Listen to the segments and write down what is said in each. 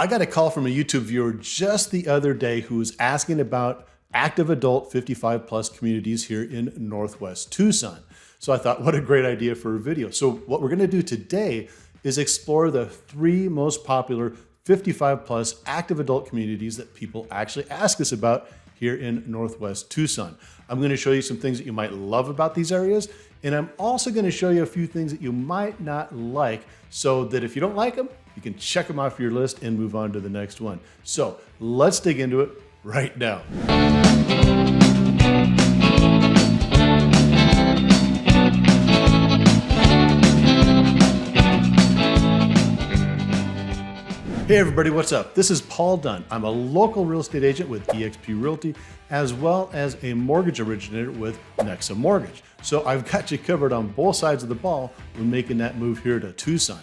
I got a call from a YouTube viewer just the other day who was asking about active adult 55 plus communities here in Northwest Tucson. So I thought, what a great idea for a video. So what we're gonna do today is explore the 3 most popular 55 plus active adult communities that people actually ask us about here in Northwest Tucson. I'm gonna show you some things that you might love about these areas, and I'm also gonna show you a few things that you might not like, so that if you don't like them, you can check them off your list and move on to the next one. So let's dig into it right now. Hey everybody, what's up? This is Paul Dunn. I'm a local real estate agent with eXp Realty, as well as a mortgage originator with NEXA Mortgage. So I've got you covered on both sides of the ball when making that move here to Tucson.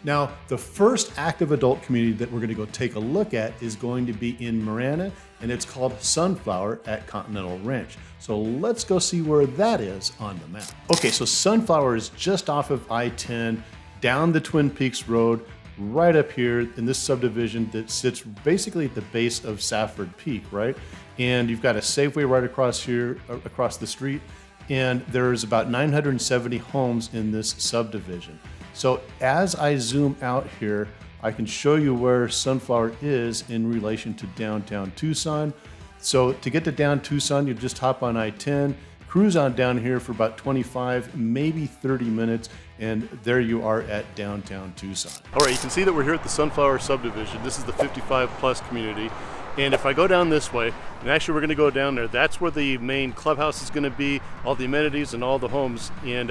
Now, the first active adult community that we're gonna go take a look at is going to be in Marana, and it's called Sunflower at Continental Ranch. So let's go see where that is on the map. Okay, so Sunflower is just off of I-10, down the Twin Peaks Road, right up here in this subdivision that sits basically at the base of Safford Peak, right? And you've got a Safeway right across here, across the street, and there's about 970 homes in this subdivision. So as I zoom out here, I can show you where Sunflower is in relation to downtown Tucson. So to get to down Tucson, you just hop on I-10, cruise on down here for about 25, maybe 30 minutes, and there you are at downtown Tucson. All right, you can see that we're here at the Sunflower subdivision. This is the 55 plus community. And if I go down this way, and actually we're gonna go down there, that's where the main clubhouse is gonna be, all the amenities and all the homes. And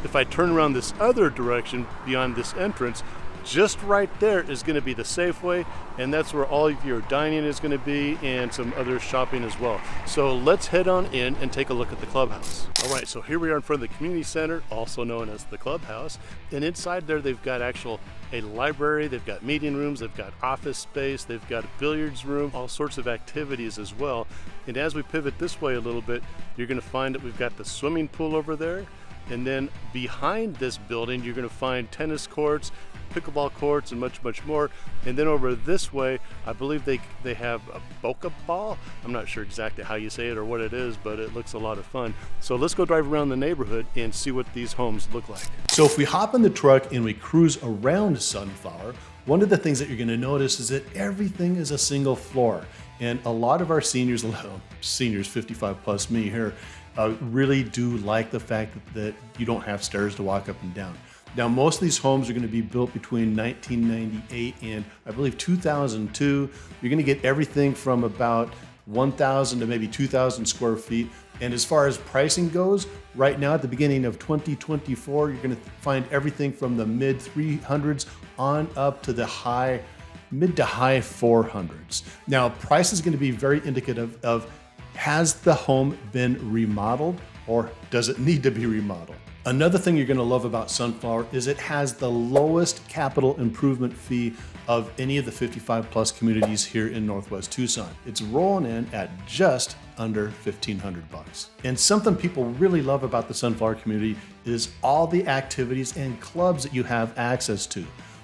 if I turn around this other direction beyond this entrance, just right there is going to be the Safeway, and that's where all of your dining is going to be and some other shopping as well. So let's head on in and take a look at the clubhouse. All right, so here we are in front of the community center, also known as the clubhouse. And inside there, they've got a library, they've got meeting rooms, they've got office space, they've got a billiards room, all sorts of activities as well. And as we pivot this way a little bit, you're going to find that we've got the swimming pool over there. And then behind this building, you're going to find tennis courts, pickleball courts, and much, much more. And then over this way, I believe they have a boca ball. I'm not sure exactly how you say it or what it is, but it looks a lot of fun. So let's go drive around the neighborhood and see what these homes look like. So if we hop in the truck and we cruise around Sunflower, one of the things that you're going to notice is that everything is a single floor. And a lot of our seniors 55 plus me here, really do like the fact that you don't have stairs to walk up and down. Now, most of these homes are going to be built between 1998 and I believe 2002. You're going to get everything from about 1,000 to maybe 2,000 square feet. And as far as pricing goes, right now at the beginning of 2024, you're going to find everything from the mid 300s on up to the mid to high 400s. Now, price is going to be very indicative of, has the home been remodeled or does it need to be remodeled? Another thing you're going to love about Sunflower is it has the lowest capital improvement fee of any of the 55 plus communities here in Northwest Tucson. It's rolling in at just under $1,500. And something people really love about the Sunflower community is all the activities and clubs that you have access to.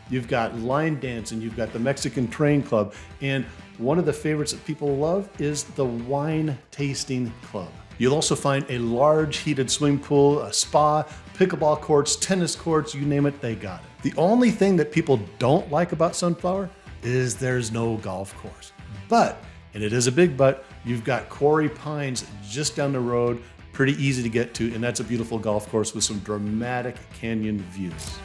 You've got line dancing, you've got the Mexican Train Club, and one of the favorites that people love is the wine tasting club. You'll also find a large heated swimming pool, a spa, pickleball courts, tennis courts, you name it, they got it. The only thing that people don't like about Sunflower is there's no golf course. But, and it is a big but, you've got Quarry Pines just down the road, pretty easy to get to, and that's a beautiful golf course with some dramatic canyon views.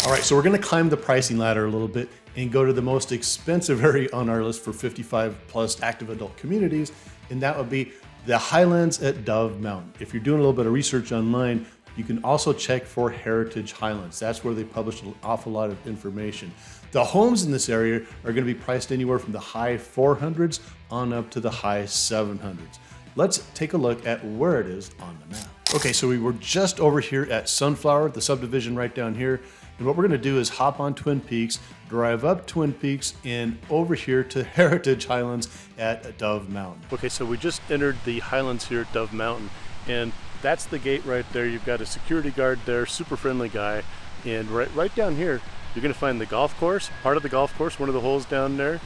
All right, so we're gonna climb the pricing ladder a little bit and go to the most expensive area on our list for 55 plus active adult communities, and that would be the Highlands at Dove Mountain. If you're doing a little bit of research online, you can also check for Heritage Highlands. That's where they publish an awful lot of information. The homes in this area are gonna be priced anywhere from the high 400s on up to the high 700s. Let's take a look at where it is on the map. Okay, so we were just over here at Sunflower, the subdivision right down here. And what we're gonna do is hop on Twin Peaks, drive up Twin Peaks, and over here to Heritage Highlands at Dove Mountain. Okay, so we just entered the Highlands here at Dove Mountain, and that's the gate right there. You've got a security guard there, super friendly guy. And right down here, you're gonna find the golf course, part of the golf course, one of the holes down there.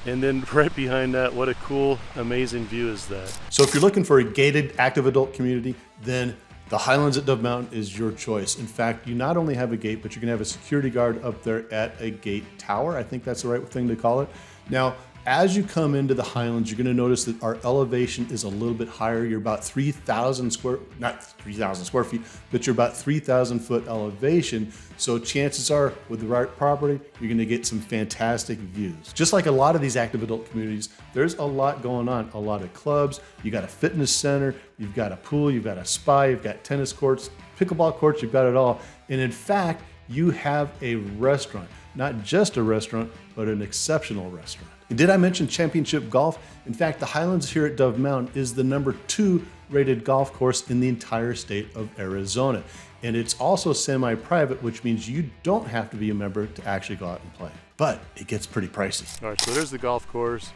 And then right behind that, what a cool, amazing view is that. So if you're looking for a gated active adult community, then the Highlands at Dove Mountain is your choice. In fact, you not only have a gate, but you're gonna have a security guard up there at a gate tower. I think that's the right thing to call it. Now, as you come into the Highlands, you're gonna notice that our elevation is a little bit higher. You're about 3,000 square, not 3,000 square feet, but you're about 3,000 foot elevation. So chances are with the right property, you're gonna get some fantastic views. Just like a lot of these active adult communities, there's a lot going on, a lot of clubs. You got a fitness center, you've got a pool, you've got a spa, you've got tennis courts, pickleball courts, you've got it all. And in fact, you have a restaurant, not just a restaurant, but an exceptional restaurant. And did I mention championship golf? In fact, the Highlands here at Dove Mountain is the #2 rated golf course in the entire state of Arizona. And it's also semi-private, which means you don't have to be a member to actually go out and play. But it gets pretty pricey. All right, so there's the golf course.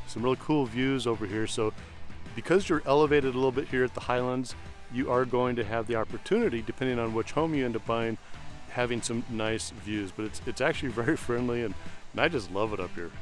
Some really cool views over here. So because you're elevated a little bit here at the Highlands, you are going to have the opportunity, depending on which home you end up buying, having some nice views. But it's actually very friendly, and I just love it up here.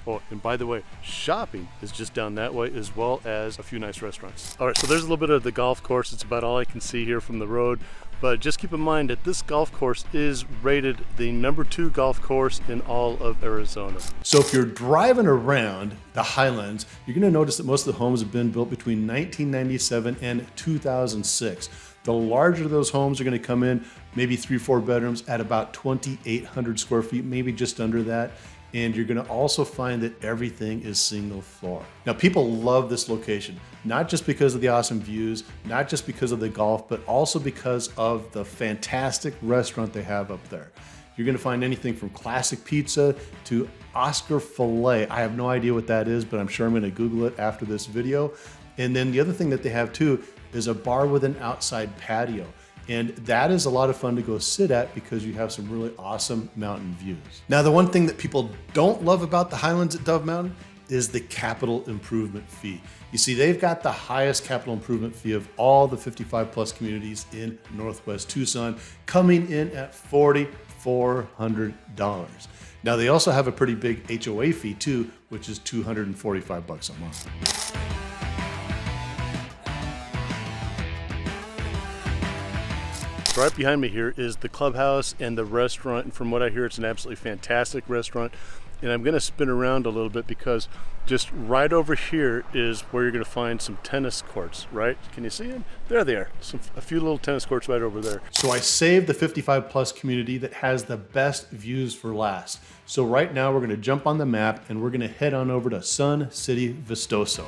Oh, and by the way, shopping is just down that way, as well as a few nice restaurants. All right, so there's a little bit of the golf course. It's about all I can see here from the road. But just keep in mind that this golf course is rated the #2 golf course in all of Arizona. So if you're driving around the Highlands, you're gonna notice that most of the homes have been built between 1997 and 2006. The larger those homes are gonna come in, maybe 3-4 bedrooms at about 2,800 square feet, maybe just under that. And you're gonna also find that everything is single floor. Now, people love this location, not just because of the awesome views, not just because of the golf, but also because of the fantastic restaurant they have up there. You're gonna find anything from classic pizza to Oscar filet. I have no idea what that is, but I'm sure I'm gonna Google it after this video. And then the other thing that they have too is a bar with an outside patio. And that is a lot of fun to go sit at because you have some really awesome mountain views. Now, the one thing that people don't love about the Highlands at Dove Mountain is the capital improvement fee. You see, they've got the highest capital improvement fee of all the 55 plus communities in Northwest Tucson, coming in at $4,400. Now, they also have a pretty big HOA fee too, which is $245 a month. Right behind me here is the clubhouse and the restaurant, and from what I hear, it's an absolutely fantastic restaurant. And I'm gonna spin around a little bit because just right over here is where you're gonna find some tennis courts, right? Can you see them? There they are, a few little tennis courts right over there. So I saved the 55 plus community that has the best views for last. So right now we're gonna jump on the map and we're gonna head on over to Sun City Vistoso.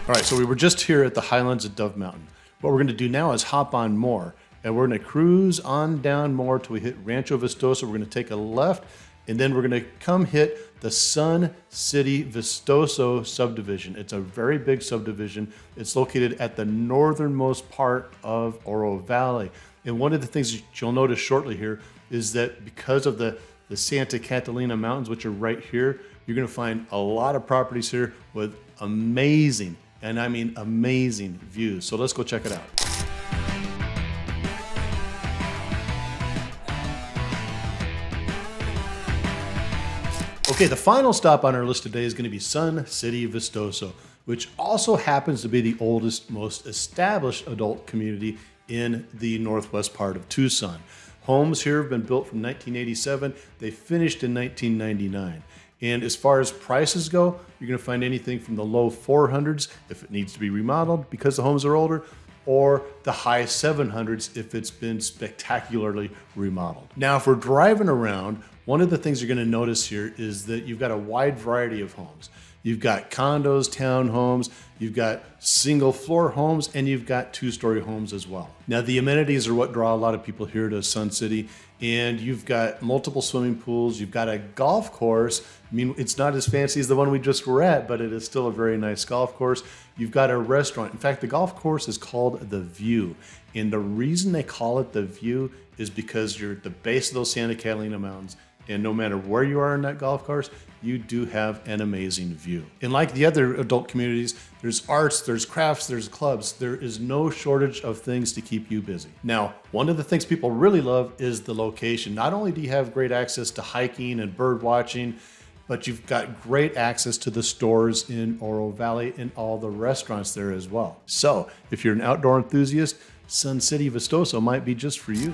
All right, so we were just here at the Highlands at Dove Mountain. What we're gonna do now is hop on more, and we're gonna cruise on down more till we hit Rancho Vistoso. We're gonna take a left, and then we're gonna come hit the Sun City Vistoso subdivision. It's a very big subdivision. It's located at the northernmost part of Oro Valley. And one of the things that you'll notice shortly here is that because of the Santa Catalina Mountains, which are right here, you're gonna find a lot of properties here with amazing, and I mean amazing views. So let's go check it out. Okay, the final stop on our list today is going to be Sun City Vistoso, which also happens to be the oldest, most established adult community in the northwest part of Tucson. Homes here have been built from 1987. They finished in 1999. And as far as prices go, you're gonna find anything from the low 400s if it needs to be remodeled because the homes are older, or the high 700s if it's been spectacularly remodeled. Now, if we're driving around, one of the things you're gonna notice here is that you've got a wide variety of homes. You've got condos, townhomes, you've got single floor homes, and you've got 2-story homes as well. Now, the amenities are what draw a lot of people here to Sun City, and you've got multiple swimming pools, you've got a golf course. I mean, it's not as fancy as the one we just were at, but it is still a very nice golf course. You've got a restaurant. In fact, the golf course is called The View, and the reason they call it The View is because you're at the base of those Santa Catalina Mountains, and no matter where you are in that golf course, you do have an amazing view. And like the other adult communities, there's arts, there's crafts, there's clubs. There is no shortage of things to keep you busy. Now, one of the things people really love is the location. Not only do you have great access to hiking and bird watching, but you've got great access to the stores in Oro Valley and all the restaurants there as well. So if you're an outdoor enthusiast, Sun City Vistoso might be just for you.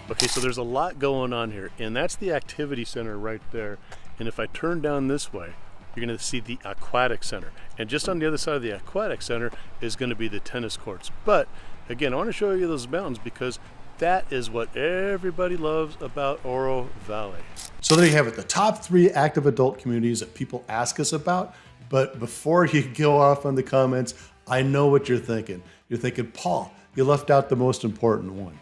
Okay, so there's a lot going on here, and that's the activity center right there. And if I turn down this way, you're going to see the aquatic center. And just on the other side of the aquatic center is going to be the tennis courts. But again, I want to show you those mountains because that is what everybody loves about Oro Valley. So there you have it, the top 3 active adult communities that people ask us about. But before you go off on the comments, I know what you're thinking. You're thinking, Paul, you left out the most important one.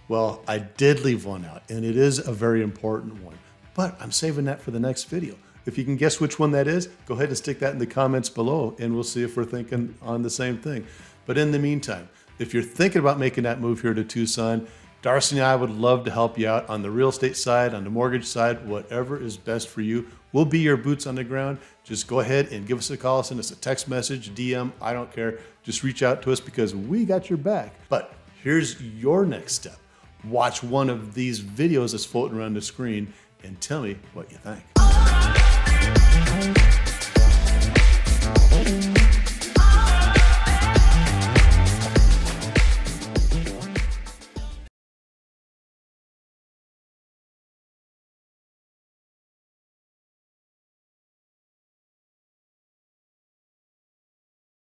Well, I did leave one out, and it is a very important one, but I'm saving that for the next video. If you can guess which one that is, go ahead and stick that in the comments below, and we'll see if we're thinking on the same thing. But in the meantime, if you're thinking about making that move here to Tucson, Darcy and I would love to help you out on the real estate side, on the mortgage side, whatever is best for you. We'll be your boots on the ground. Just go ahead and give us a call, send us a text message, DM, I don't care. Just reach out to us because we got your back. But here's your next step. Watch one of these videos that's floating around the screen and tell me what you think.